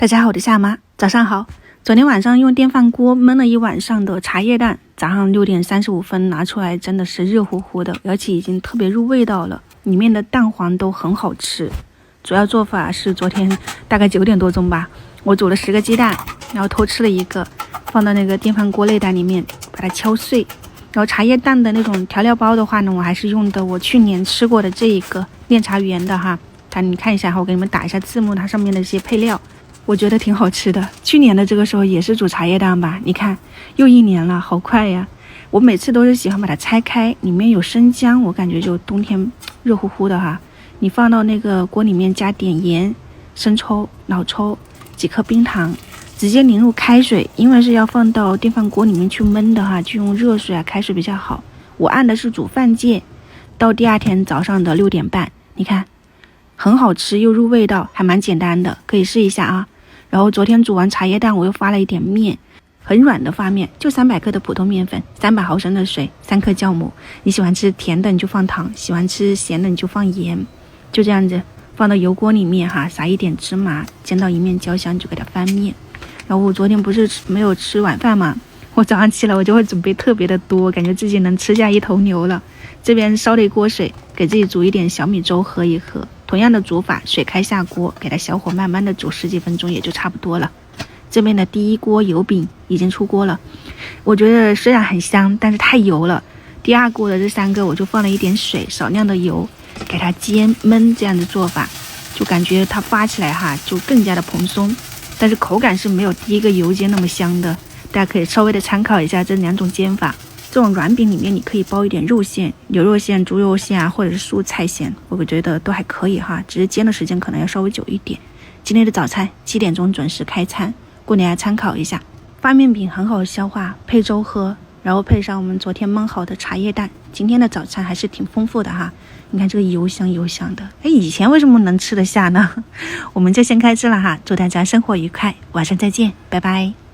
大家好，我是夏妈，早上好。昨天晚上用电饭锅焖了一晚上的茶叶蛋，早上6点35分拿出来，真的是热乎乎的，而且已经特别入味道了，里面的蛋黄都很好吃。主要做法是昨天大概9点多钟吧，我煮了10个鸡蛋，然后偷吃了一个，放到那个电饭锅内蛋里面，把它敲碎。然后茶叶蛋的那种调料包的话呢，我还是用的我去年吃过的这一个炼茶园的哈，你看一下哈，我给你们打一下字幕，它上面的一些配料。我觉得挺好吃的，去年的这个时候也是煮茶叶蛋吧，你看又1年了，好快呀。我每次都是喜欢把它拆开，里面有生姜，我感觉就冬天热乎乎的哈。你放到那个锅里面，加点盐、生抽、老抽、几颗冰糖，直接淋入开水，因为是要放到电饭锅里面去焖的哈，就用热水开水比较好。我按的是煮饭键，到第二天早上的6点半，你看很好吃又入味道，还蛮简单的，可以试一下啊。然后昨天煮完茶叶蛋，我又发了一点面，很软的发面，就300克的普通面粉，300毫升的水，3克酵母。你喜欢吃甜的你就放糖，喜欢吃咸的你就放盐，就这样子放到油锅里面哈，撒一点芝麻，煎到一面焦香就给它翻面。然后我昨天不是没有吃晚饭嘛，我早上起来我就会准备特别的多，感觉自己能吃下一头牛了。这边烧了一锅水，给自己煮一点小米粥喝一喝。同样的煮法，水开下锅，给它小火慢慢的煮10几分钟也就差不多了。这边的第一锅油饼已经出锅了，我觉得虽然很香，但是太油了。第二锅的这3个我就放了一点水，少量的油，给它煎焖，这样的做法就感觉它发起来哈，就更加的蓬松，但是口感是没有第一个油煎那么香的。大家可以稍微的参考一下这2种煎法。这种软饼里面你可以包一点肉馅，牛肉馅、猪肉馅啊，或者是蔬菜馅，我觉得都还可以哈，只是煎的时间可能要稍微久一点。今天的早餐7点钟准时开餐，过年来参考一下。发面饼很好消化，配粥喝，然后配上我们昨天焖好的茶叶蛋，今天的早餐还是挺丰富的哈。你看这个油香油香的，以前为什么能吃得下呢？我们就先开吃了哈，祝大家生活愉快，晚上再见，拜拜。